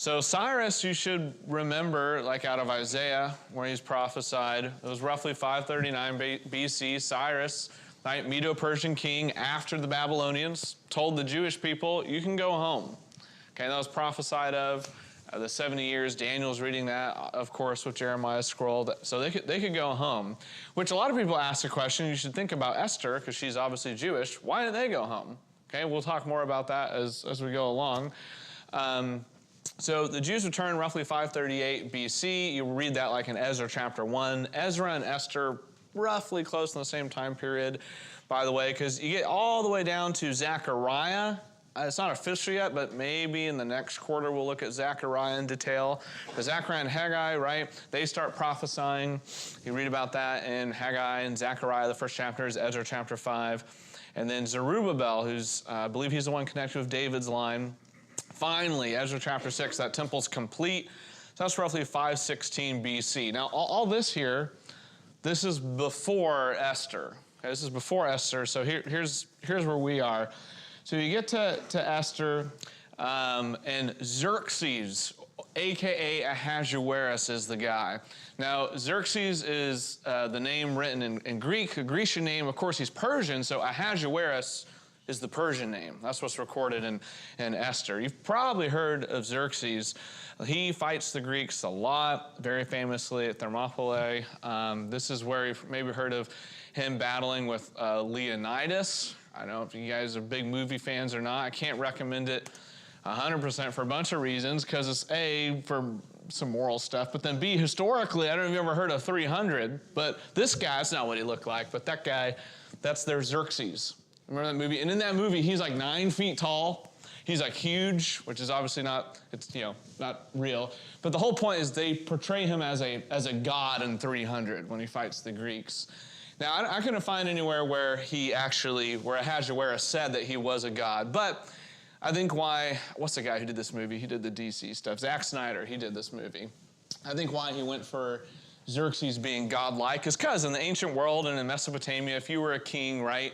So Cyrus, you should remember, like out of Isaiah, where he's prophesied, it was roughly 539 BC. Cyrus, right, Medo-Persian king, after the Babylonians, told the Jewish people, you can go home. Okay, that was prophesied of the 70 years. Daniel's reading that, of course, with Jeremiah's scroll. So they could go home, which a lot of people ask the question, you should think about Esther, because she's obviously Jewish. Why did they go home? Okay, we'll talk more about that as we go along. So the Jews returned roughly 538 BC. You read that like in Ezra chapter 1. Ezra and Esther, roughly close in the same time period, by the way, because you get all the way down to Zechariah. It's not official yet, but maybe in the next quarter we'll look at Zechariah in detail. But Zechariah and Haggai, right, they start prophesying. You read about that in Haggai and Zechariah, the first chapter is Ezra chapter 5. And then Zerubbabel, who's, I believe he's the one connected with David's line. Finally, Ezra chapter 6, that temple's complete. So that's roughly 516 BC. Now, all this here, this is before Esther. Okay, this is before Esther, so here's where we are. So you get to Esther, and Xerxes, a.k.a. Ahasuerus, is the guy. Now, Xerxes is the name written in Greek, a Grecian name. Of course, he's Persian, so Ahasuerus is the Persian name. That's what's recorded in Esther. You've probably heard of Xerxes. He fights the Greeks a lot, very famously at Thermopylae. This is where you've maybe heard of him battling with Leonidas. I don't know if you guys are big movie fans or not. I can't recommend it 100% for a bunch of reasons, because it's A, for some moral stuff, but then B, historically, I don't know if you've ever heard of 300, but this guy, that's not what he looked like, but that guy, that's their Xerxes. Remember that movie? And in that movie, he's like 9 feet tall. He's like huge, which is obviously not, it's, you know, not real. But the whole point is they portray him as a god in 300 when he fights the Greeks. Now, I couldn't find anywhere where where Ahasuerus said that he was a god, but I think what's the guy who did this movie? He did the DC stuff. Zack Snyder, he did this movie. I think why he went for Xerxes being godlike is because in the ancient world and in Mesopotamia, if you were a king, right,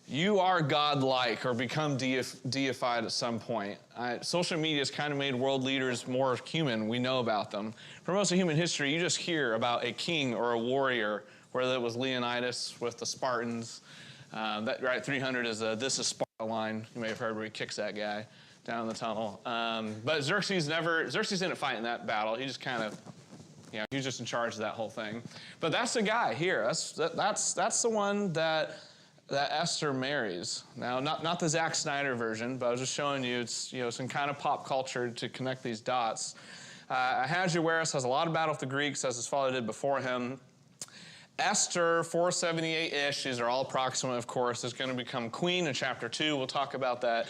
you are godlike or become deified at some point. Social media has kind of made world leaders more human. We know about them. For most of human history, you just hear about a king or a warrior, whether it was Leonidas with the Spartans. That right, 300 is this is Sparta line. You may have heard where he kicks that guy down the tunnel. But Xerxes didn't fight in that battle. He just kind of, you know, he was just in charge of that whole thing. But that's the guy here. That's the one that Esther marries. Now, not the Zack Snyder version, but I was just showing you, it's, you know, some kind of pop culture to connect these dots. Ahasuerus has a lot of battle with the Greeks, as his father did before him. Esther, 478-ish, these are all approximate, of course, is going to become queen in chapter 2. We'll talk about that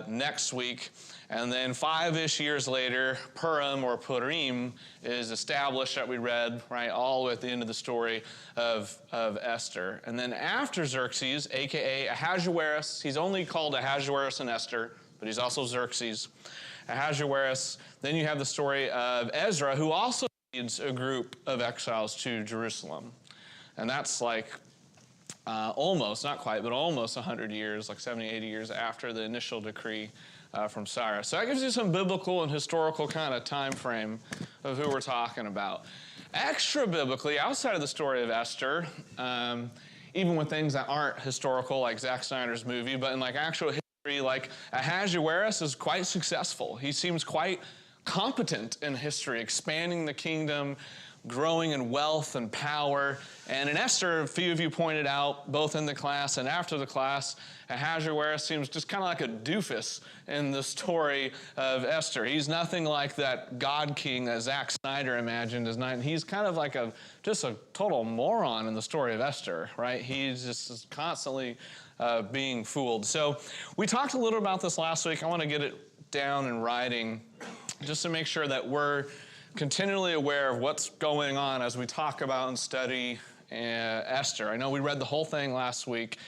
next week. And then 5-ish years later, Purim is established that we read, right, all the way at the end of the story of Esther. And then after Xerxes, a.k.a. Ahasuerus, he's only called Ahasuerus and Esther, but he's also Xerxes. Ahasuerus, then you have the story of Ezra, who also leads a group of exiles to Jerusalem. And that's like almost, not quite, but almost 100 years, like 70, 80 years after the initial decree from Cyrus. So that gives you some biblical and historical kind of time frame of who we're talking about. Extra biblically, outside of the story of Esther, even with things that aren't historical, like Zack Snyder's movie, but in like actual history, like Ahasuerus is quite successful. He seems quite competent in history, expanding the kingdom, growing in wealth and power. And in Esther, a few of you pointed out, both in the class and after the class, Ahasuerus seems just kind of like a doofus in the story of Esther. He's nothing like that God king that Zack Snyder imagined as night. He's kind of like just a total moron in the story of Esther, right? He's just constantly being fooled. So we talked a little about this last week. I want to get it down in writing just to make sure that we're continually aware of what's going on as we talk about and study Esther. I know we read the whole thing last week,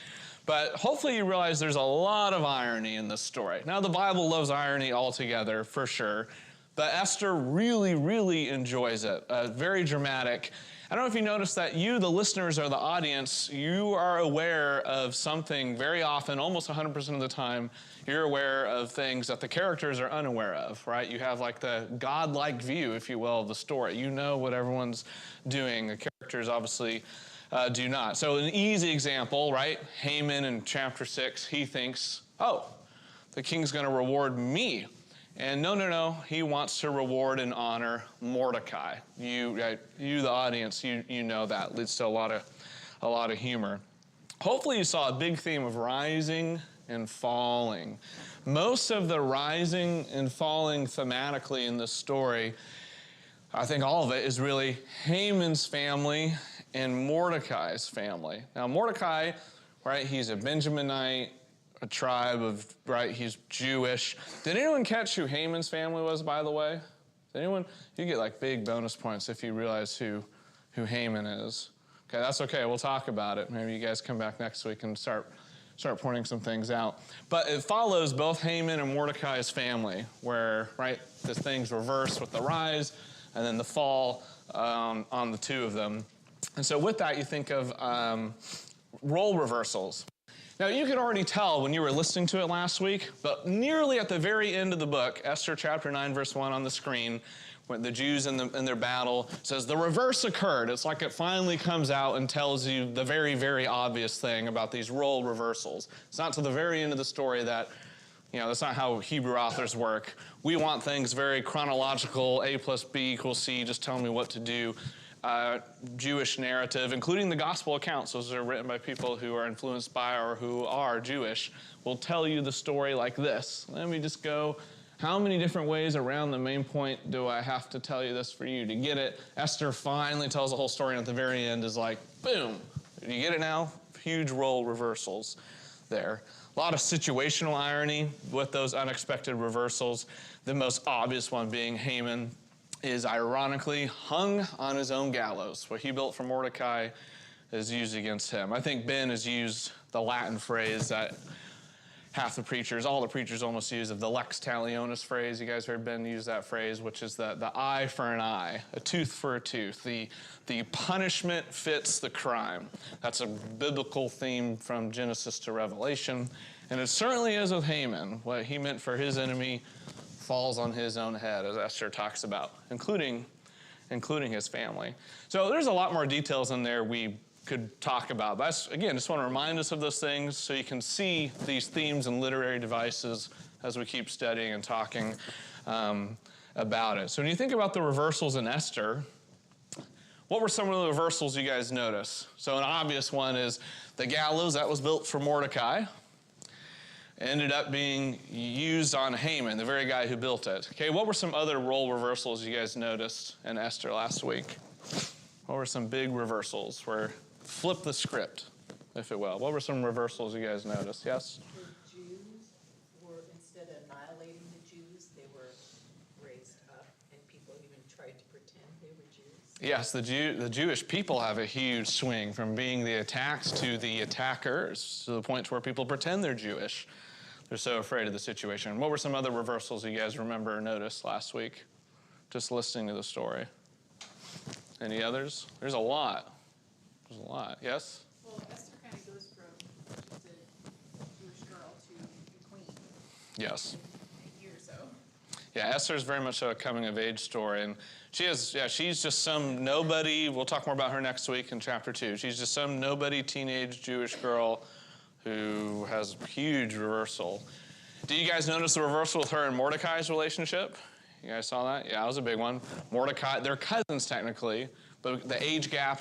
but hopefully you realize there's a lot of irony in this story. Now, the Bible loves irony altogether, for sure, but Esther really, really enjoys it. Very dramatic. I don't know if you noticed that you, the listeners or the audience, you are aware of something very often, almost 100% of the time, you're aware of things that the characters are unaware of, right? You have like the godlike view, if you will, of the story. You know what everyone's doing. The characters obviously do not. So an easy example, right? Haman in chapter 6, he thinks, oh, the king's going to reward me. And no, he wants to reward and honor Mordecai. You, the audience, you know that. Leads to a lot of humor. Hopefully you saw a big theme of rising and falling. Most of the rising and falling thematically in this story, I think all of it, is really Haman's family and Mordecai's family. Now Mordecai, right, he's a Benjaminite, a tribe of, right, he's Jewish. Did anyone catch who Haman's family was, by the way? Did anyone? You get like big bonus points if you realize who Haman is. Okay, that's okay, we'll talk about it. Maybe you guys come back next week and start pointing some things out. But it follows both Haman and Mordecai's family, where, right, the things reverse with the rise and then the fall on the two of them. And so with that, you think of role reversals. Now, you could already tell when you were listening to it last week, but nearly at the very end of the book, Esther chapter 9, verse 1 on the screen, when the Jews in their battle says the reverse occurred. It's like it finally comes out and tells you the very, very obvious thing about these role reversals. It's not to the very end of the story that, that's not how Hebrew authors work. We want things very chronological, A plus B equals C, just tell me what to do. Jewish narrative, including the gospel accounts, those are written by people who are influenced by or who are Jewish, will tell you the story like this. Let me just go, how many different ways around the main point do I have to tell you this for you to get it? Esther finally tells the whole story, and at the very end is like, boom. Do you get it now? Huge role reversals there. A lot of situational irony with those unexpected reversals. The most obvious one being Haman is ironically hung on his own gallows. What he built for Mordecai is used against him. I think Ben has used the Latin phrase that all the preachers almost use, of the lex talionis phrase. You guys heard Ben use that phrase, which is the eye for an eye, a tooth for a tooth. The punishment fits the crime. That's a biblical theme from Genesis to Revelation. And it certainly is with Haman. What he meant for his enemy falls on his own head, as Esther talks about, including his family. So there's a lot more details in there we could talk about. But again, just want to remind us of those things so you can see these themes and literary devices as we keep studying and talking about it. So when you think about the reversals in Esther, what were some of the reversals you guys notice? So an obvious one is the gallows that was built for Mordecai ended up being used on Haman, the very guy who built it. Okay, what were some other role reversals you guys noticed in Esther last week? What were some big reversals where flip the script, if it will? What were some reversals you guys noticed? Yes? The Jews were, instead of annihilating the Jews, they were raised up, and people even tried to pretend they were Jews. Yes, the Jewish people have a huge swing from being the attacked to the attackers, to the point to where people pretend they're Jewish. They're so afraid of the situation. What were some other reversals you guys remember or noticed last week, just listening to the story? Any others? There's a lot. There's a lot. Yes? Well, Esther kind of goes from just a Jewish girl to the queen. Yes. In a year or so. Yeah, Esther's very much a coming-of-age story, and she's just some nobody. We'll talk more about her next week in chapter 2. She's just some nobody teenage Jewish girl who has huge reversal. Do you guys notice the reversal with her and Mordecai's relationship? You guys saw that? Yeah, that was a big one. Mordecai, they're cousins technically, but the age gap,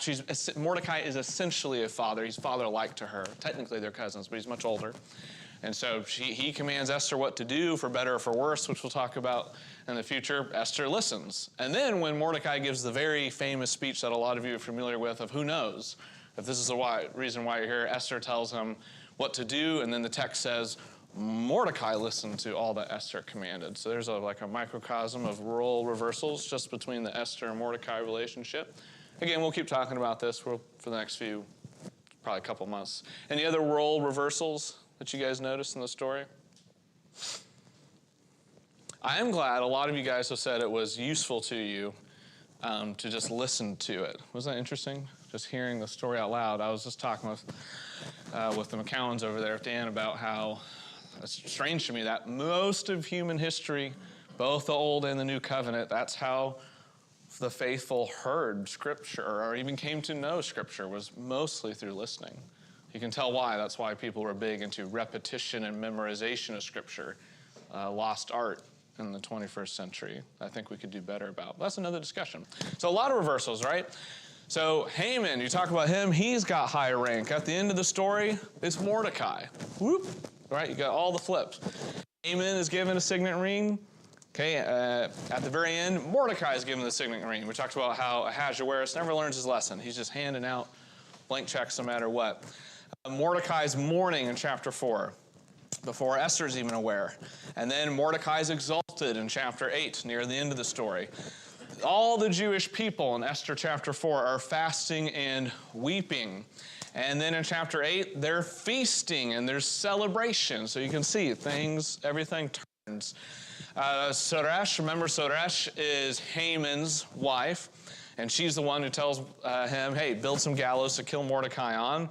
Mordecai is essentially a father. He's father-like to her. Technically they're cousins, but he's much older. And so he commands Esther what to do, for better or for worse, which we'll talk about in the future. Esther listens. And then when Mordecai gives the very famous speech that a lot of you are familiar with of who knows, if this is the reason why you're here, Esther tells him what to do, and then the text says, Mordecai listened to all that Esther commanded. So there's like a microcosm of role reversals just between the Esther and Mordecai relationship. Again, we'll keep talking about this for the next few, probably a couple months. Any other role reversals that you guys noticed in the story? I am glad a lot of you guys have said it was useful to you to just listen to it. Wasn't that interesting? Just hearing the story out loud. I was just talking with the McCowans over there, Dan, about how it's strange to me that most of human history, both the Old and the New Covenant, that's how the faithful heard Scripture or even came to know Scripture, was mostly through listening. You can tell why. That's why people were big into repetition and memorization of Scripture. Lost art in the 21st century. I think we could do better about. That's another discussion. So a lot of reversals, right? So Haman, you talk about him, he's got high rank. At the end of the story, it's Mordecai. Whoop, right? You got all the flips. Haman is given a signet ring. Okay, at the very end, Mordecai is given the signet ring. We talked about how Ahasuerus never learns his lesson. He's just handing out blank checks no matter what. Mordecai's mourning in chapter 4, before Esther's even aware. And then Mordecai's exalted in chapter 8, near the end of the story. All the Jewish people in Esther chapter 4 are fasting and weeping. And then in chapter 8, they're feasting and there's celebration. So you can see everything turns. Zeresh, remember Zeresh is Haman's wife. And she's the one who tells him, hey, build some gallows to kill Mordecai on.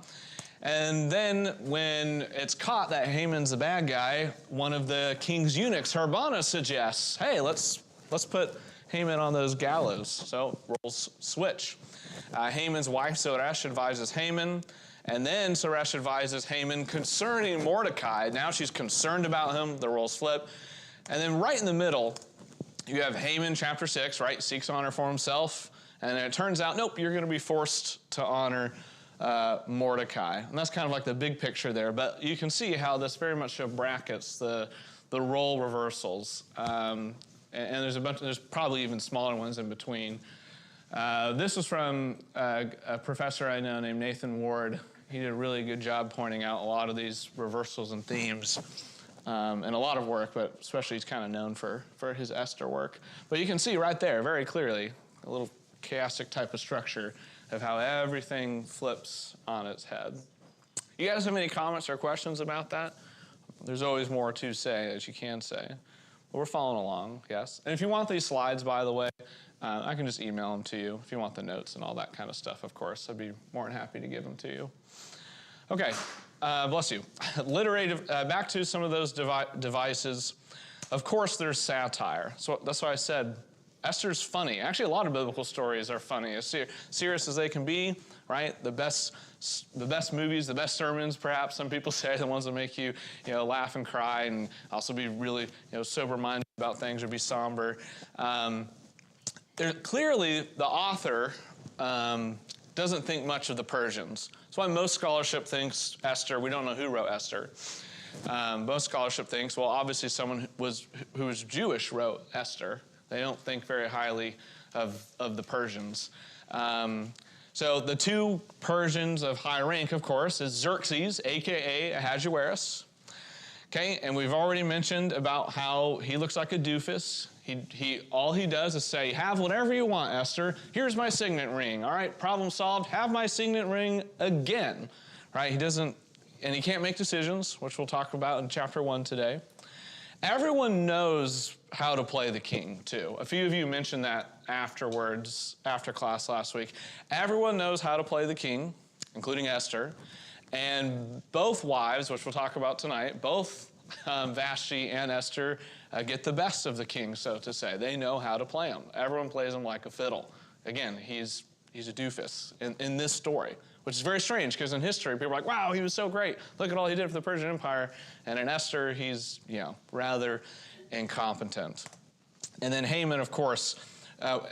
And then when it's caught that Haman's the bad guy, one of the king's eunuchs, Harbana, suggests, hey, let's put Haman on those gallows. So roles switch. Haman's wife, Zeresh, advises Haman. And then Zeresh advises Haman concerning Mordecai. Now she's concerned about him. The roles flip. And then right in the middle, you have Haman, chapter 6, right? Seeks honor for himself. And it turns out, nope, you're going to be forced to honor Mordecai. And that's kind of like the big picture there. But you can see how this very much brackets the role reversals. And there's probably even smaller ones in between. This was from a professor I know named Nathan Ward. He did a really good job pointing out a lot of these reversals and themes. And a lot of work, but especially he's kind of known for his Esther work. But you can see right there very clearly a little chaotic type of structure of how everything flips on its head. You guys have any comments or questions about that? There's always more to say, as you can say. But we're following along, yes. And if you want these slides, by the way, I can just email them to you if you want the notes and all that kind of stuff, of course. I'd be more than happy to give them to you. Okay, bless you. Back to some of those devices. Of course, there's satire. So that's why I said Esther's funny. Actually, a lot of biblical stories are funny, as serious as they can be, right? The best movies, the best sermons, perhaps some people say, the ones that make you, laugh and cry, and also be really, sober-minded about things or be somber. Clearly, the author doesn't think much of the Persians. That's why most scholarship thinks Esther. We don't know who wrote Esther. Most scholarship thinks, well, obviously someone who was Jewish wrote Esther. They don't think very highly of the Persians. So the two Persians of high rank, of course, is Xerxes, a.k.a. Ahasuerus. Okay, and we've already mentioned about how he looks like a doofus. All he does is say, have whatever you want, Esther. Here's my signet ring. All right, problem solved. Have my signet ring again. Right, and he can't make decisions, which we'll talk about in chapter 1 today. Everyone knows how to play the king, too. A few of you mentioned that afterwards, after class last week. Everyone knows how to play the king, including Esther. And both wives, which we'll talk about tonight, both Vashti and Esther get the best of the king, so to say. They know how to play him. Everyone plays him like a fiddle. Again, he's a doofus in this story, which is very strange because in history, people are like, wow, he was so great. Look at all he did for the Persian Empire. And in Esther, he's, rather incompetent. And then Haman, of course,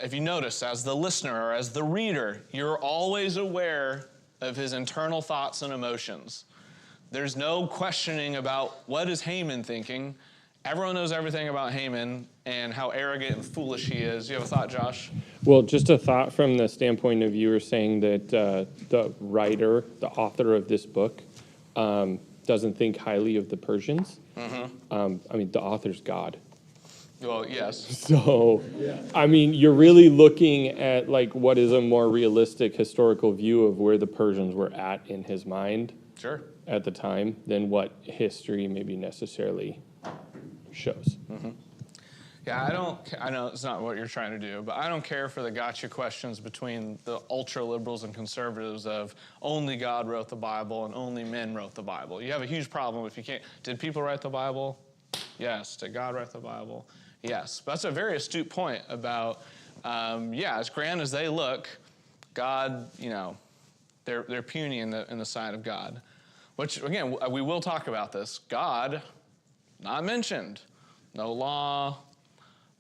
if you notice, as the listener or as the reader, you're always aware of his internal thoughts and emotions. There's no questioning about what is Haman thinking. Everyone knows everything about Haman and how arrogant and foolish he is. You have a thought, Josh? Well, just a thought from the standpoint of you were saying that the writer, the author of this book, doesn't think highly of the Persians. Mm-hmm. The author's God. Well, yes. So, you're really looking at what is a more realistic historical view of where the Persians were at in his mind. Sure. At the time than what history maybe necessarily shows. Mm-hmm. Yeah, I know it's not what you're trying to do, but I don't care for the gotcha questions between the ultra-liberals and conservatives of only God wrote the Bible and only men wrote the Bible. You have a huge problem if you can't. Did people write the Bible? Yes. Did God write the Bible? Yes. But that's a very astute point about, as grand as they look, God, they're puny in the sight of God. Which, again, we will talk about this. God, not mentioned. No law,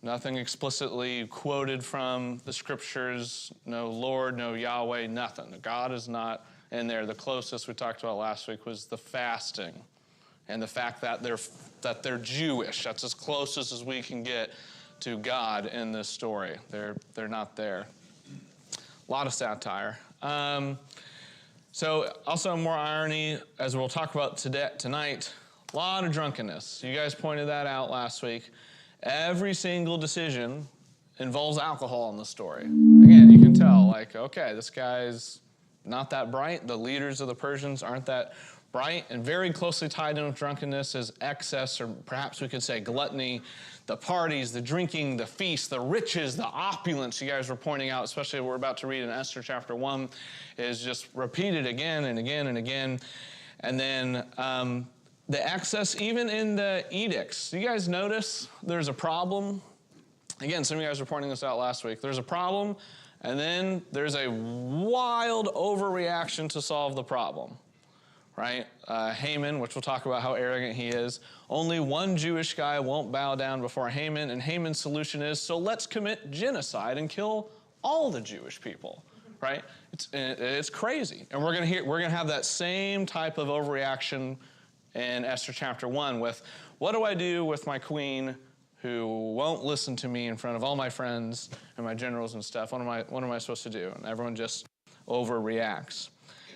nothing explicitly quoted from the scriptures, no Lord, no Yahweh, nothing. God is not in there. The closest we talked about last week was the fasting and the fact that they're Jewish. That's as close as we can get to God in this story. They're not there. A lot of satire. So also more irony, as we'll talk about tonight, a lot of drunkenness. You guys pointed that out last week. Every single decision involves alcohol in the story. Again, you can tell, okay, this guy's not that bright. The leaders of the Persians aren't that bright. And very closely tied in with drunkenness is excess, or perhaps we could say gluttony, the parties, the drinking, the feast, the riches, the opulence you guys were pointing out, especially what we're about to read in Esther chapter 1, is just repeated again and again and again. And then the excess, even in the edicts. You guys notice there's a problem? Again, some of you guys were pointing this out last week. There's a problem, and then there's a wild overreaction to solve the problem, right? Haman, which we'll talk about how arrogant he is. Only one Jewish guy won't bow down before Haman, and Haman's solution is, so let's commit genocide and kill all the Jewish people, right? It's crazy. And we're gonna have that same type of overreaction in Esther chapter 1 with, what do I do with my queen who won't listen to me in front of all my friends and my generals and stuff? What am I supposed to do? And everyone just overreacts.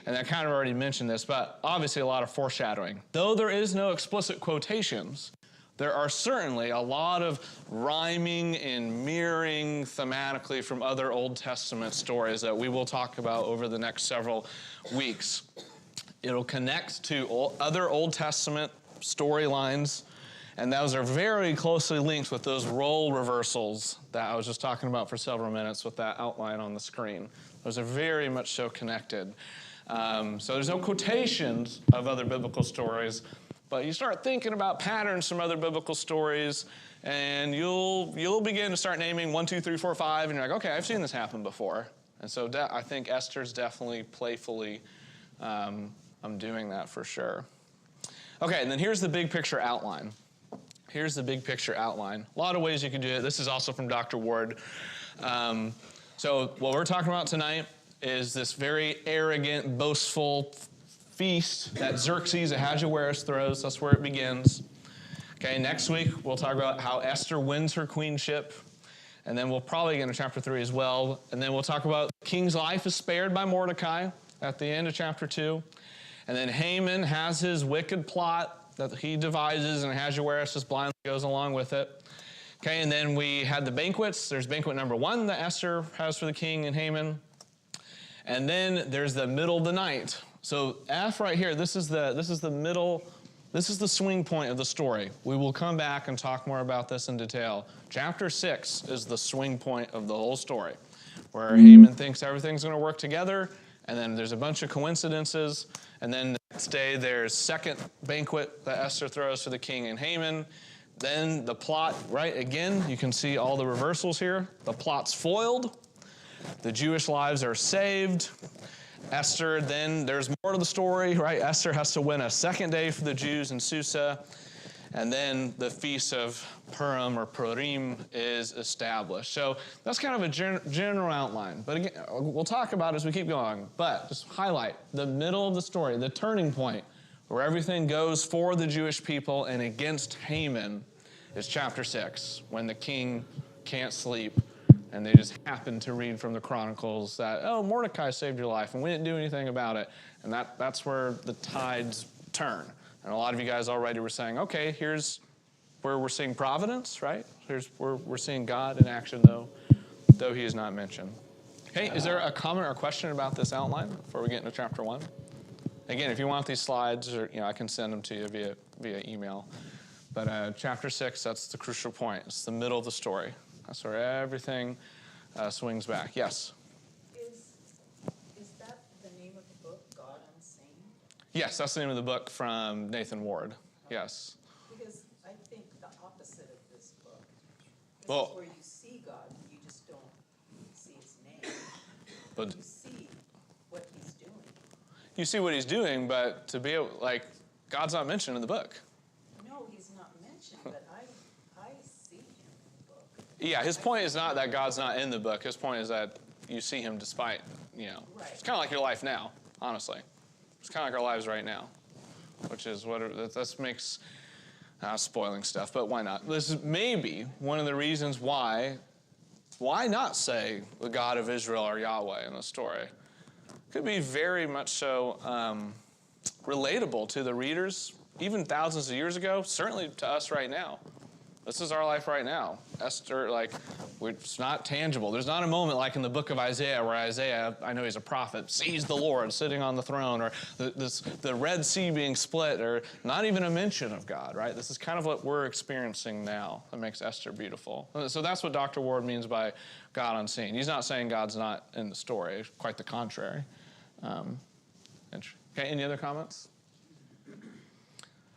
And I kind of already mentioned this, but obviously a lot of foreshadowing. Though there is no explicit quotations, there are certainly a lot of rhyming and mirroring thematically from other Old Testament stories that we will talk about over the next several weeks. It'll connect to other Old Testament storylines, and those are very closely linked with those role reversals that I was just talking about for several minutes with that outline on the screen. Those are very much so connected. So there's no quotations of other biblical stories, but you start thinking about patterns from other biblical stories, and you'll begin to start naming 1, 2, 3, 4, 5, and you're like, okay, I've seen this happen before. And so I think Esther's definitely playfully I'm doing that for sure. Okay, and then here's the big picture outline. Here's the big picture outline. A lot of ways you can do it. This is also from Dr. Ward. So what we're talking about tonight is this very arrogant, boastful feast that Xerxes Ahasuerus throws. That's where it begins. Okay, next week we'll talk about how Esther wins her queenship. And then we'll probably get into chapter 3 as well. And then we'll talk about the king's life is spared by Mordecai at the end of chapter 2. And then Haman has his wicked plot that he devises, and Ahasuerus just blindly goes along with it. Okay, and then we had the banquets. There's banquet number 1 that Esther has for the king and Haman. And then there's the middle of the night. So F right here, this is the middle, this is the swing point of the story. We will come back and talk more about this in detail. Chapter 6 is the swing point of the whole story, where Haman thinks everything's going to work together, and then there's a bunch of coincidences, and then the next day there's second banquet that Esther throws for the king and Haman. Then the plot, right, again, you can see all the reversals here. The plot's foiled. The Jewish lives are saved. Esther, then there's more to the story, right? Esther has to win a second day for the Jews in Susa. And then the Feast of Purim or Purim is established. So that's kind of a general outline. But again, we'll talk about it as we keep going. But just highlight the middle of the story, the turning point, where everything goes for the Jewish people and against Haman is chapter 6, when the king can't sleep. And they just happen to read from the Chronicles that, oh, Mordecai saved your life, and we didn't do anything about it. And that's where the tides turn. And a lot of you guys already were saying, okay, here's where we're seeing providence, right? Here's where we're seeing God in action, though he is not mentioned. Okay, is there a comment or question about this outline before we get into chapter 1? Again, if you want these slides, or I can send them to you via email. But chapter 6, that's the crucial point. It's the middle of the story. That's where everything swings back. Yes? Is that the name of the book, God Unseen? Yes, that's the name of the book from Nathan Ward. Yes. Because I think the opposite of this book. This Well, is where you see God, you just don't see his name. but You see what he's doing. you see what he's doing, but to be able, like, God's not mentioned in the book. No, he's not mentioned, but I see him in the book. Yeah, his point is not that God's not in the book. His point is that you see him despite, Right. It's kind of like your life now, honestly. It's kind of like our lives right now, which is what this makes spoiling stuff, but why not? This is maybe one of the reasons why not say the God of Israel or Yahweh in the story? Could be very much so relatable to the readers, even thousands of years ago, certainly to us right now. This is our life right now. Esther, it's not tangible. There's not a moment like in the book of Isaiah where Isaiah, I know he's a prophet, sees the Lord sitting on the throne, or the Red Sea being split, or not even a mention of God, right? This is kind of what we're experiencing now that makes Esther beautiful. So that's what Dr. Ward means by God unseen. He's not saying God's not in the story, quite the contrary. Okay, any other comments?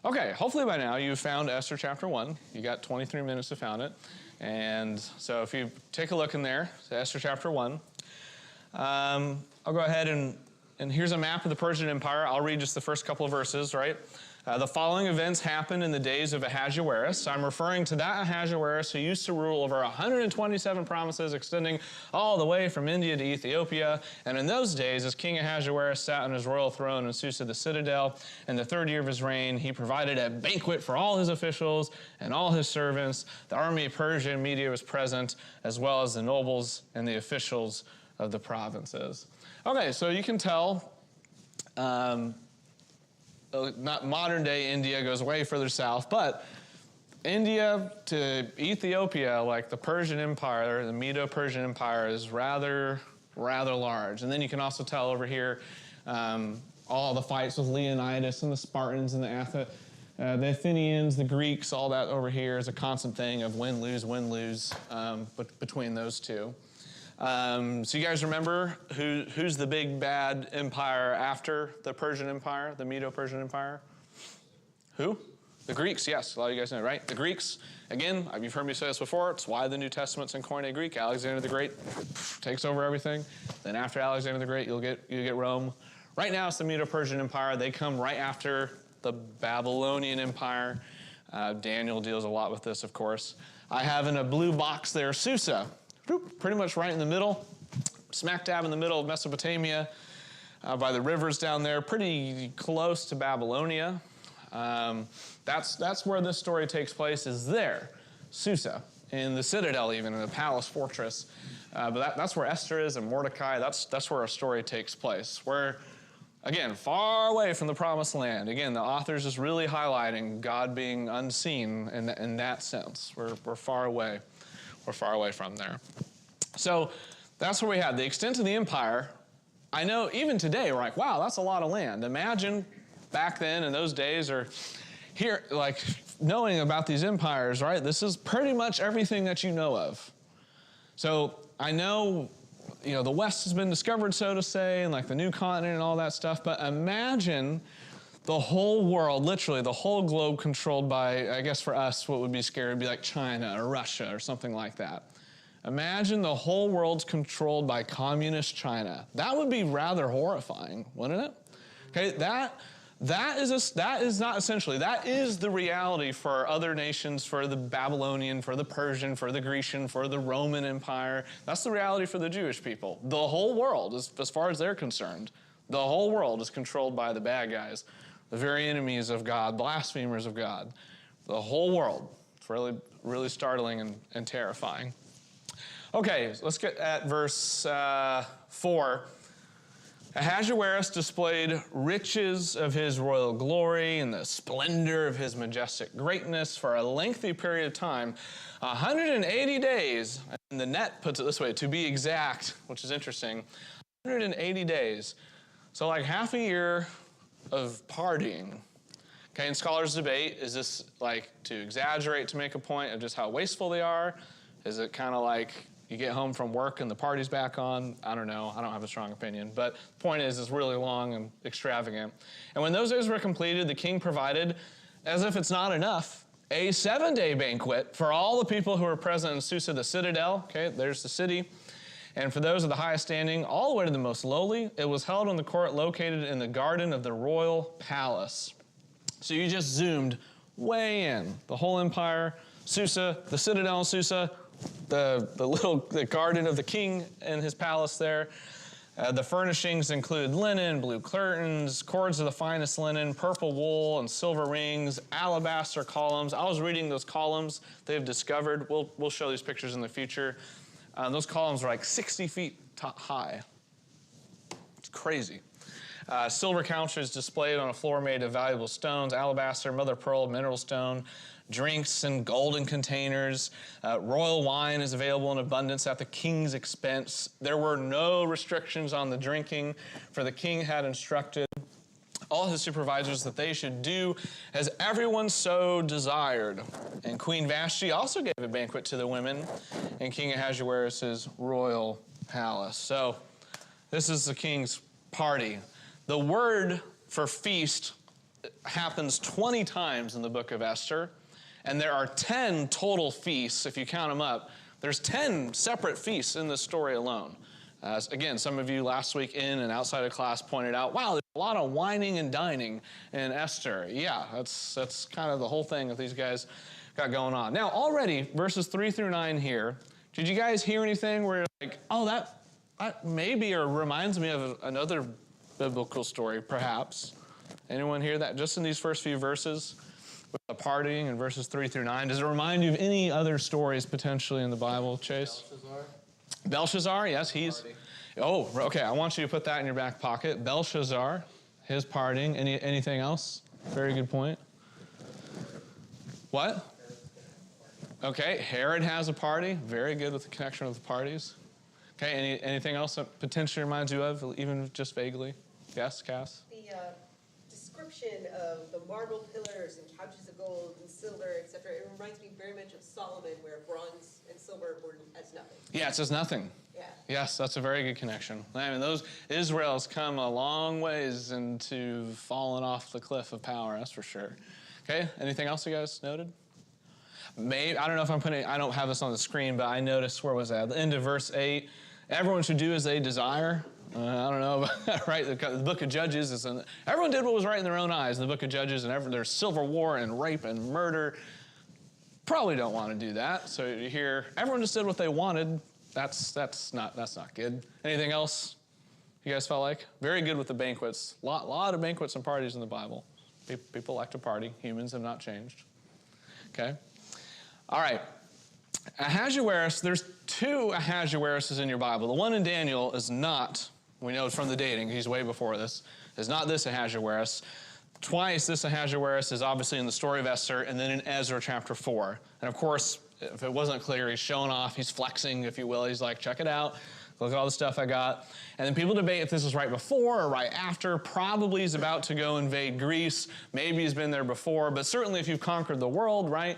Okay, hopefully by now you've found Esther chapter 1. You got 23 minutes to find it. And so if you take a look in there, Esther chapter 1, I'll go ahead and here's a map of the Persian Empire. I'll read just the first couple of verses, right? The following events happened in the days of Ahasuerus. I'm referring to that Ahasuerus who used to rule over 127 provinces extending all the way from India to Ethiopia. And in those days, as King Ahasuerus sat on his royal throne in Susa the citadel, in the 3rd year of his reign, he provided a banquet for all his officials and all his servants. The army of Persia and Media was present, as well as the nobles and the officials of the provinces. Okay, so you can tell not modern day India, goes way further south, but India to Ethiopia, like the Persian Empire, the Medo-Persian Empire, is rather large. And then you can also tell over here all the fights with Leonidas and the Spartans and the Athenians, the Greeks, all that over here is a constant thing of win-lose, but between those two. So you guys remember who's the big bad empire after the Persian Empire, the Medo-Persian Empire? Who? The Greeks, yes. A lot of you guys know, right? The Greeks, again, you've heard me say this before, it's why the New Testament's in Koine Greek. Alexander the Great takes over everything. Then after Alexander the Great, you'll get Rome. Right now, it's the Medo-Persian Empire. They come right after the Babylonian Empire. Daniel deals a lot with this, of course. I have in a blue box there Susa. Pretty much right in the middle, smack dab in the middle of Mesopotamia, by the rivers down there, pretty close to Babylonia. That's where this story takes place, is there, Susa, in the citadel even, in the palace fortress. But that's where Esther is and Mordecai. That's where our story takes place. We're, again, far away from the promised land. Again, the author's just really highlighting God being unseen in that sense. We're far away. We're far away from there. So that's where we had the extent of the empire. I know even today we're like, wow, that's a lot of land. Imagine back then in those days, or here, like knowing about these empires, right? This is pretty much everything that you know of. So I know, the West has been discovered, so to say, and like the new continent and all that stuff, but imagine the whole world, literally the whole globe controlled by, I guess for us, what would be scary would be like China or Russia or something like that. Imagine the whole world's controlled by communist China. That would be rather horrifying, wouldn't it? Okay, that is the reality for other nations, for the Babylonian, for the Persian, for the Grecian, for the Roman Empire. That's the reality for the Jewish people. The whole world, as far as they're concerned, the whole world is controlled by the bad guys. The very enemies of God, blasphemers of God. The whole world. It's really, really startling and terrifying. Okay, let's get at verse 4. Ahasuerus displayed riches of his royal glory and the splendor of his majestic greatness for a lengthy period of time, 180 days. And the net puts it this way, to be exact, which is interesting, 180 days. So like half a year of partying. Okay, and scholars debate, is this like to exaggerate to make a point of just how wasteful they are? Is it kind of like you get home from work and the party's back on? I don't know. I don't have a strong opinion. But the point is, it's really long and extravagant. And when those days were completed, the king provided, as if it's not enough, a 7-day banquet for all the people who were present in Susa, the citadel. Okay, there's the city. And for those of the highest standing, all the way to the most lowly, it was held in the court located in the garden of the royal palace. So you just zoomed way in. The whole empire, Susa, the citadel in Susa, the garden of the king and his palace there. The furnishings include linen, blue curtains, cords of the finest linen, purple wool and silver rings, alabaster columns. I was reading those columns they've discovered. We'll show these pictures in the future. Those columns are like 60 feet high. It's crazy. Silver couches displayed on a floor made of valuable stones, alabaster, mother pearl, mineral stone, drinks in golden containers. Royal wine is available in abundance at the king's expense. There were no restrictions on the drinking, for the king had instructed all his supervisors that they should do as everyone so desired. And Queen Vashti also gave a banquet to the women in King Ahasuerus' royal palace. So this is the king's party. The word for feast happens 20 times in the book of Esther, and there are 10 total feasts, if you count them up. There's 10 separate feasts in this story alone. Again, some of you last week in and outside of class pointed out, wow, there's a lot of whining and dining in Esther. Yeah, that's kind of the whole thing that these guys got going on. Now, already, verses 3 through 9 here, did you guys hear anything where you're like, oh, that maybe or reminds me of another biblical story, perhaps? Anyone hear that just in these first few verses with the partying in verses 3 through 9? Does it remind you of any other stories potentially in the Bible, Chase? Belshazzar, yes, he's... Oh, okay, I want you to put that in your back pocket. Belshazzar, his partying. Anything else? Very good point. What? Okay, Herod has a party. Very good with the connection with the parties. Okay, anything else that potentially reminds you of, even just vaguely? Yes, Cass? The description of the marble pillars and couches of gold and silver, etc. It reminds me very much of Solomon, where bronze and silver were as nothing. Yeah, it's as nothing. Yeah. Yes, that's a very good connection. I mean, Israel's come a long ways into falling off the cliff of power, that's for sure. Okay, anything else you guys noted? Maybe, I don't know if I don't have this on the screen, but I noticed, where was that? At the end of verse 8, everyone should do as they desire. I don't know, right? The book of Judges is everyone did what was right in their own eyes in the book of Judges, and there's civil war and rape and murder. Probably don't want to do that. So you hear everyone just did what they wanted. That's not good. Anything else you guys felt like? Very good with the banquets. Lot of banquets and parties in the Bible. People like to party. Humans have not changed. Okay. All right. Ahasuerus, there's 2 Ahasueruses in your Bible. The one in Daniel is not, we know from the dating, he's way before this, is not this Ahasuerus. Twice this Ahasuerus is obviously in the story of Esther and then in Ezra chapter 4. And of course, if it wasn't clear, he's showing off, he's flexing, if you will. He's like, check it out. Look at all the stuff I got. And then people debate if this is right before or right after. Probably he's about to go invade Greece. Maybe he's been there before. But certainly if you've conquered the world, right,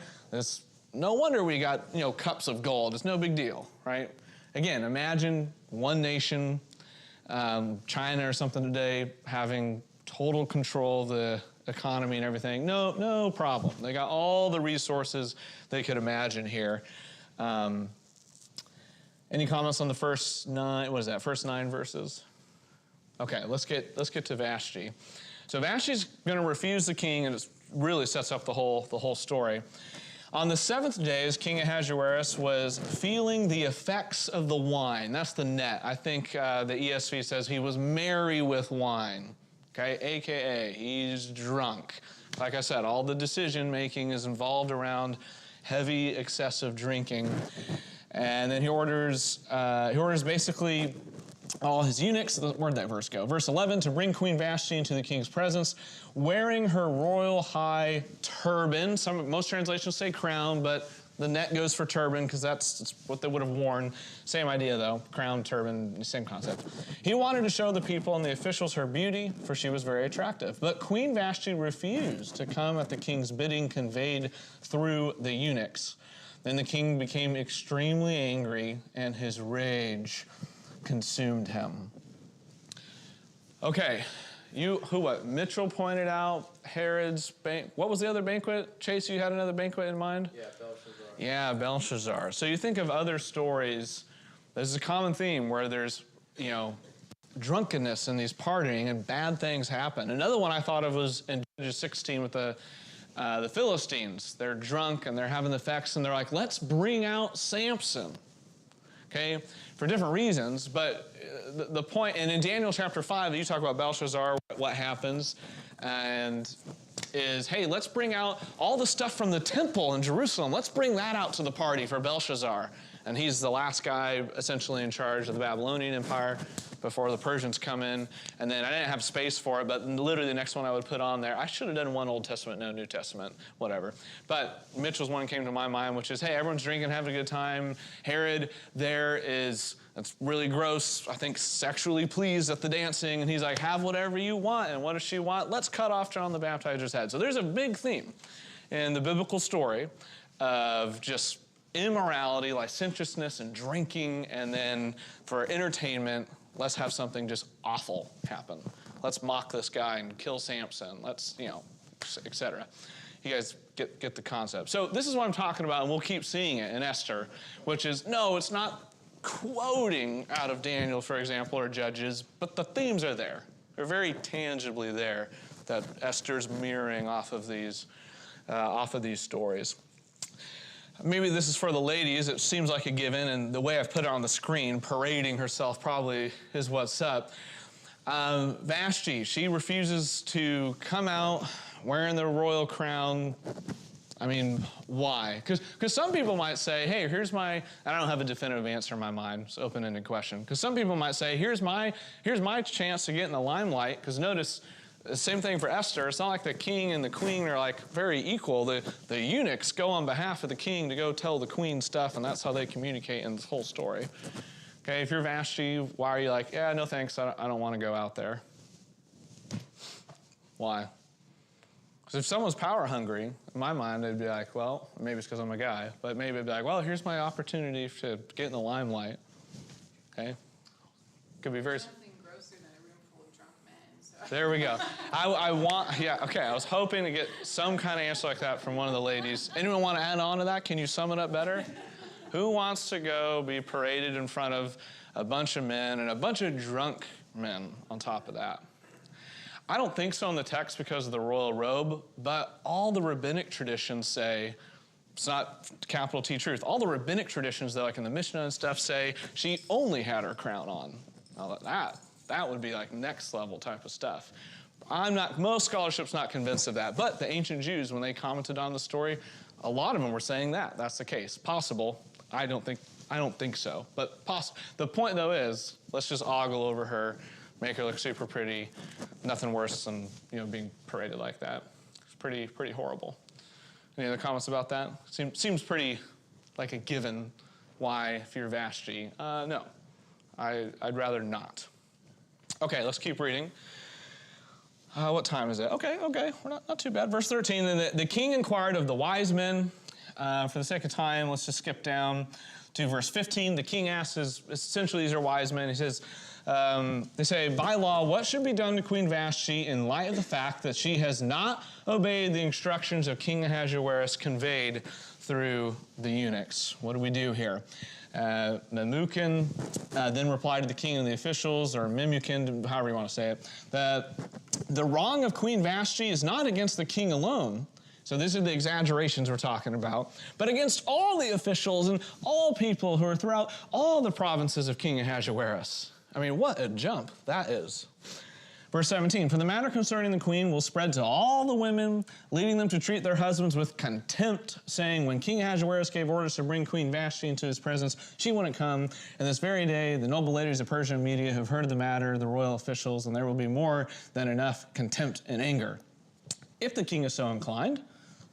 no wonder we got, cups of gold. It's no big deal, right? Again, imagine one nation, China or something today, having total control of the economy and everything. No problem. They got all the resources they could imagine here. Any comments on the first 9? What is that? First 9 verses? Okay, let's get to Vashti. So Vashti's going to refuse the king, and it really sets up the whole story. On the 7th day, as King Ahasuerus was feeling the effects of the wine. That's the net. I think the ESV says he was merry with wine. Okay, a.k.a. he's drunk. Like I said, all the decision-making is involved around heavy, excessive drinking. And then he orders basically all his eunuchs, where'd that verse go? Verse 11, to bring Queen Vashti into the king's presence, wearing her royal high turban. Most translations say crown, but The net goes for turban because that's what they would have worn. Same idea though, crown, turban, same concept. He wanted to show the people and the officials her beauty, for she was very attractive. But Queen Vashti refused to come at the king's bidding conveyed through the eunuchs. Then the king became extremely angry, and his rage consumed him. Okay, what? Mitchell pointed out Herod's what was the other banquet? Chase, you had another banquet in mind? Yeah, Belshazzar. Yeah, Belshazzar. So you think of other stories, there's a common theme where there's, drunkenness and these partying and bad things happen. Another one I thought of was in Judges 16 with the Philistines. They're drunk and they're having the effects and they're like, let's bring out Samson. Okay, for different reasons, but the point, and in Daniel chapter 5, you talk about Belshazzar, what happens, and is, hey, let's bring out all the stuff from the temple in Jerusalem. Let's bring that out to the party for Belshazzar. And he's the last guy essentially in charge of the Babylonian Empire before the Persians come in. And then I didn't have space for it, but literally the next one I would put on there, I should have done one Old Testament, no New Testament, whatever. But Mitchell's one came to my mind, which is, hey, everyone's drinking, having a good time. Herod there is, it's really gross, I think sexually pleased at the dancing. And he's like, have whatever you want. And what does she want? Let's cut off John the Baptizer's head. So there's a big theme in the biblical story of just immorality, licentiousness, and drinking, and then for entertainment, let's have something just awful happen. Let's mock this guy and kill Samson. Let's, etc. You guys get the concept. So this is what I'm talking about, and we'll keep seeing it in Esther, which is, no, it's not quoting out of Daniel, for example, or Judges, but the themes are there. They're very tangibly there that Esther's mirroring off of these stories. Maybe this is for the ladies. It seems like a given, and the way I've put it on the screen, parading herself probably is what's up. Vashti, she refuses to come out wearing the royal crown. I mean, why? Because some people might say, hey, I don't have a definitive answer in my mind. It's an open-ended question. Because some people might say, here's my chance to get in the limelight. Because notice, the same thing for Esther. It's not like the king and the queen are like very equal. The eunuchs go on behalf of the king to go tell the queen stuff, and that's how they communicate in this whole story. Okay, if you're Vashti, why are you like, yeah, no thanks, I don't want to go out there? Why? Because if someone's power hungry, in my mind, they'd be like, well, maybe it's because I'm a guy, but maybe it'd be like, well, here's my opportunity to get in the limelight. Okay? Could be very... There we go. I was hoping to get some kind of answer like that from one of the ladies. Anyone want to add on to that? Can you sum it up better? Who wants to go be paraded in front of a bunch of men and a bunch of drunk men on top of that? I don't think so in the text because of the royal robe, but all the rabbinic traditions say, it's not capital T truth, all the rabbinic traditions, though, like in the Mishnah and stuff, say she only had her crown on. Now that would be like next level type of stuff. Most scholarship's not convinced of that, but the ancient Jews, when they commented on the story, a lot of them were saying that's the case. Possible. I don't think so, but possible. The point though is, let's just ogle over her, make her look super pretty. Nothing worse than being paraded like that. It's pretty horrible. Any other comments about that? Seems pretty like a given. Why, if you're Vashti? No, I'd rather not. Okay, let's keep reading. What time is it? Okay, we're not too bad. Verse 13, then the king inquired of the wise men. For the sake of time, let's just skip down to verse 15. The king asks, essentially these are wise men. He says, they say, by law, what should be done to Queen Vashti in light of the fact that she has not obeyed the instructions of King Ahasuerus conveyed through the eunuchs? What do we do here? Memucan then replied to the king and the officials, or Memucan, however you want to say it, that the wrong of Queen Vashti is not against the king alone. So these are the exaggerations we're talking about, but against all the officials and all people who are throughout all the provinces of King Ahasuerus. I mean, what a jump that is. Verse 17, for the matter concerning the queen will spread to all the women, leading them to treat their husbands with contempt, saying, when King Ahasuerus gave orders to bring Queen Vashti into his presence, she wouldn't come. And this very day, the noble ladies of Persia and Media have heard of the matter, the royal officials, and there will be more than enough contempt and anger. If the king is so inclined,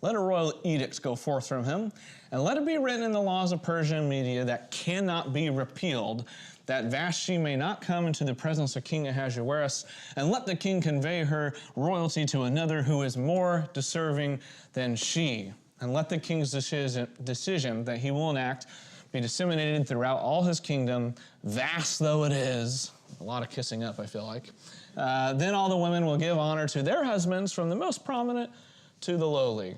let a royal edict go forth from him, and let it be written in the laws of Persia and Media that cannot be repealed, that Vashti may not come into the presence of King Ahasuerus, and let the king convey her royalty to another who is more deserving than she. And let the king's decision that he will enact be disseminated throughout all his kingdom, vast though it is. A lot of kissing up, I feel like. Then all the women will give honor to their husbands, from the most prominent to the lowly.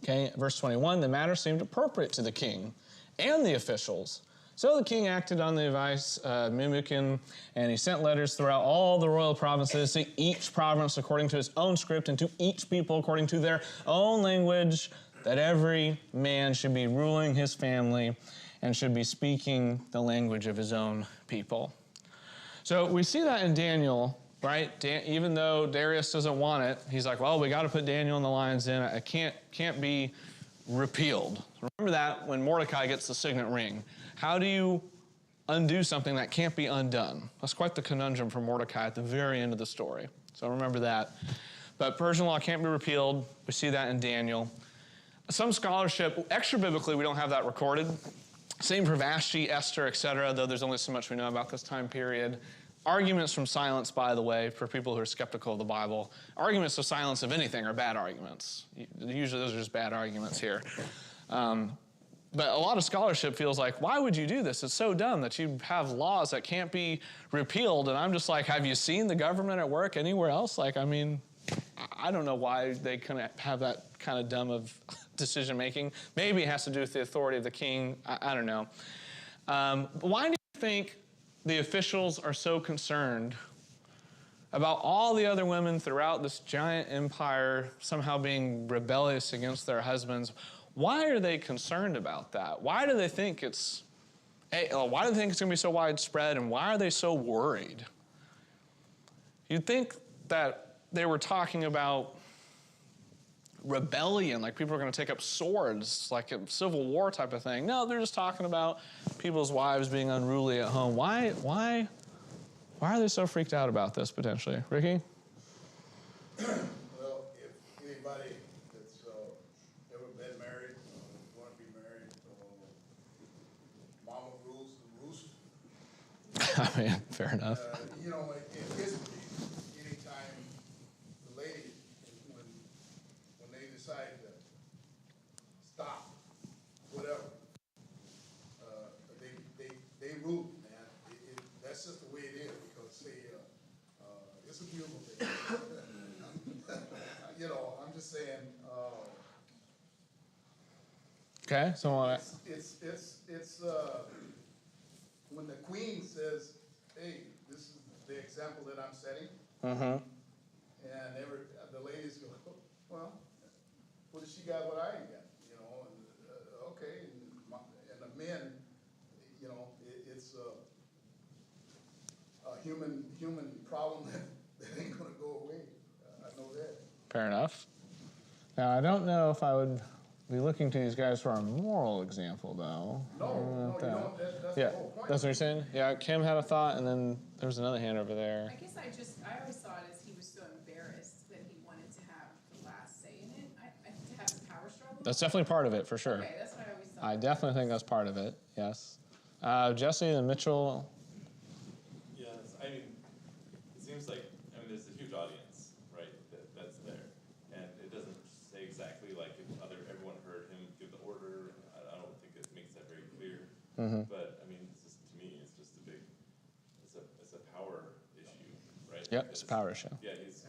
Okay, verse 21, the matter seemed appropriate to the king and the officials. So the king acted on the advice of Memucan, and he sent letters throughout all the royal provinces, to each province according to his own script, and to each people according to their own language, that every man should be ruling his family and should be speaking the language of his own people. So we see that in Daniel, right? Even though Darius doesn't want it, he's like, well, we got to put Daniel in the lion's den. It can't be repealed. Remember that when Mordecai gets the signet ring. How do you undo something that can't be undone? That's quite the conundrum for Mordecai at the very end of the story. So remember that. But Persian law can't be repealed. We see that in Daniel. Some scholarship, extra biblically, we don't have that recorded. Same for Vashti, Esther, etc., though there's only so much we know about this time period. Arguments from silence, by the way, for people who are skeptical of the Bible. Arguments of silence of anything are bad arguments. Usually those are just bad arguments here. But a lot of scholarship feels like, why would you do this? It's so dumb that you have laws that can't be repealed. And I'm just like, have you seen the government at work anywhere else? Like, I mean, I don't know why they couldn't have that kind of dumb of decision making. Maybe it has to do with the authority of the king. I don't know. Why do you think the officials are so concerned about all the other women throughout this giant empire somehow being rebellious against their husbands? Why are they concerned about that? Why do they think it's going to be so widespread, and why are they so worried? You'd think that they were talking about rebellion, like people are going to take up swords, like a civil war type of thing. No, they're just talking about people's wives being unruly at home. Why are they so freaked out about this potentially? Ricky? Well, if anybody that's ever been married, want to be married, mama rules the roost. I mean, fair enough. You know, in history, anytime the lady, when they decide to stop, whatever, they rule, man. That's just the way it is, because it's a beautiful thing. You know, I'm just saying. Okay, so It's when the queen says, "Hey, this is the example that I'm setting," and the ladies go, "Well, what does she got? What I ain't got?" You know, and okay, and the men, you know, it's a human problem that ain't gonna go away. I know that. fair enough. Now, I don't know if I would be looking to these guys for a moral example, though. No, you know, that's Yeah, the whole point. that's what you're saying? Yeah, Kim had a thought, and then there was another hand over there. I guess I always saw it as he was so embarrassed that he wanted to have the last say in it, to have the power struggle. That's definitely part of it, for sure. Okay, that's what I always thought. I definitely think that's part of it, yes. Jesse and Mitchell. Yes, I mean, it seems like, there's a huge audience, right, that's there. And it doesn't say exactly like if everyone heard him give the order. I don't think it makes that very clear. But, I mean, it's just, to me, it's just a big, it's a power issue, right? Yep, it's a power issue. Yeah, he's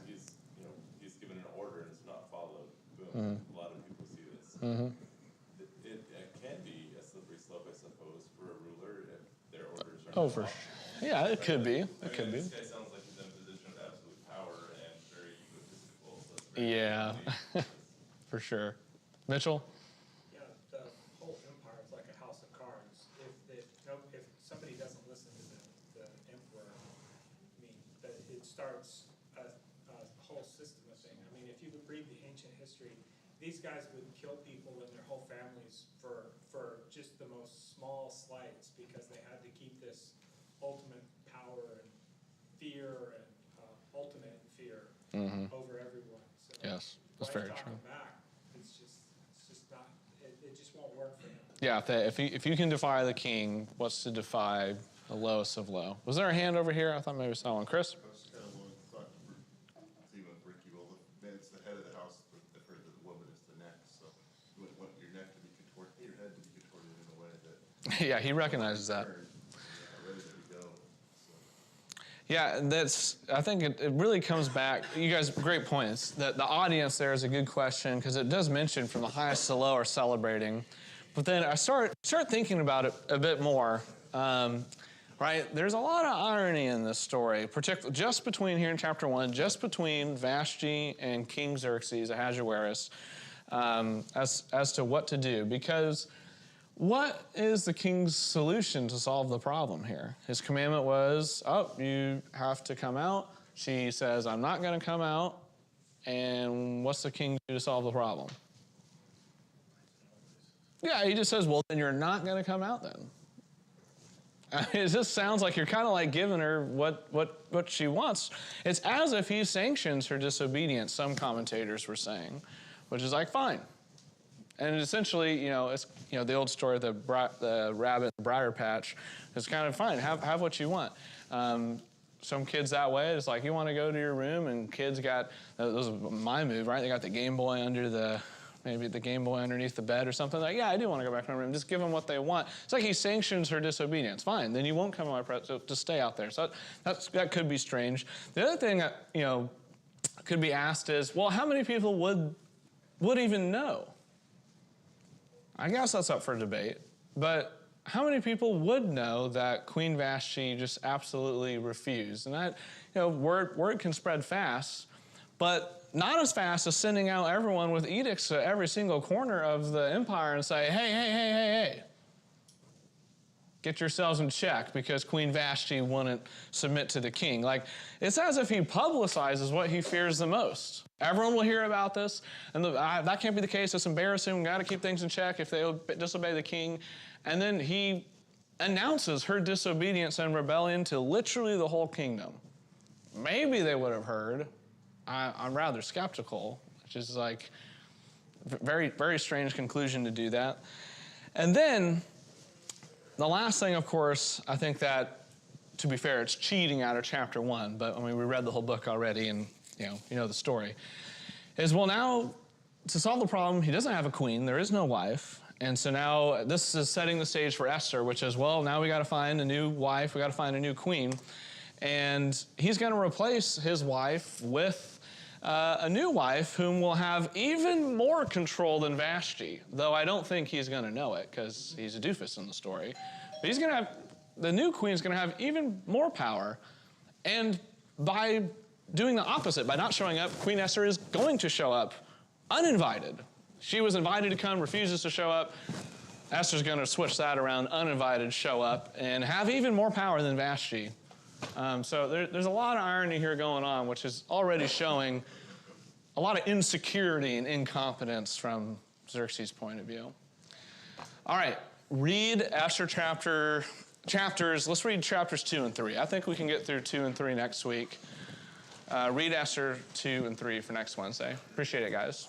given an order and it's not followed. Boom. A lot of people see this. It can be a slippery slope, I suppose, for a ruler if their orders are Oh, not for followed. sure. Yeah, it could be. It could be. This guy sounds like he's in a position of absolute power and very egotistical. So it's very Yeah, for sure. Mitchell? Yeah, the whole empire is like a house of cards. If somebody doesn't listen to the emperor, I mean, it starts a whole system of things. I mean, if you read the ancient history, these guys would kill people and their whole families for just the most small slights, because they had to keep this ultimate power and fear and ultimate fear over everyone. So Yes, that's why very talk true. them back? Yeah, if you can defy the king, what's to defy the lowest of low? Was there a hand over here? I thought maybe I saw one. Chris? I was kind of one thought, see with Ricky, well, it's the head of the house, but I've heard that the woman is the neck, so you wouldn't want your neck to be contorted, your head to be contorted in a way that. Yeah, he recognizes that. Ready to go. So. Yeah, I think it really comes back, you guys, great points. The audience there is a good question because it does mention from the highest to low are celebrating. But then I start thinking about it a bit more, right? There's a lot of irony in this story, particularly just between here in chapter 1, just between Vashti and King Xerxes, Ahasuerus, as to what to do. Because what is the king's solution to solve the problem here? His commandment was, you have to come out. She says, I'm not going to come out. And what's the king do to solve the problem? Yeah, he just says, well, then you're not going to come out then. It just sounds like you're kind of like giving her what she wants. It's as if he sanctions her disobedience, some commentators were saying, which is like, fine. And essentially, it's the old story of the rabbit in the briar patch. It's kind of fine. Have what you want. Some kids that way, it's like you want to go to your room, and kids got this is my move, right? They got the Game Boy maybe the Game Boy underneath the bed or something. Like, yeah, I do want to go back to my room. Just give them what they want. It's like he sanctions her disobedience. Fine, then you won't come to my presence. So just stay out there. So that could be strange. The other thing that could be asked is, well, how many people would even know? I guess that's up for debate. But how many people would know that Queen Vashti just absolutely refused? And that word can spread fast, but not as fast as sending out everyone with edicts to every single corner of the empire and say, hey, get yourselves in check because Queen Vashti wouldn't submit to the king. Like, it's as if he publicizes what he fears the most. Everyone will hear about this, and that can't be the case. It's embarrassing. We've got to keep things in check if they disobey the king. And then he announces her disobedience and rebellion to literally the whole kingdom. Maybe they would have heard. I'm rather skeptical, which is like very, very strange conclusion to do that. And then the last thing, of course, I think that, to be fair, it's cheating out of chapter 1, but we read the whole book already, and you know the story, is, well, now to solve the problem, he doesn't have a queen, there is no wife, and so now this is setting the stage for Esther, which is, well, now we got to find a new wife, we got to find a new queen, and he's going to replace his wife with a new wife whom will have even more control than Vashti, though I don't think he's going to know it because he's a doofus in the story. But he's going to have, the new queen's going to have even more power, and by doing the opposite, by not showing up, Queen Esther is going to show up uninvited. She was invited to come, refuses to show up. Esther's going to switch that around, uninvited, show up, and have even more power than Vashti. So there's a lot of irony here going on, which is already showing a lot of insecurity and incompetence from Xerxes' point of view. All right, read Esther chapters. Let's read chapters 2 and 3. I think we can get through 2 and 3 next week. Read Esther 2 and 3 for next Wednesday. Appreciate it, guys.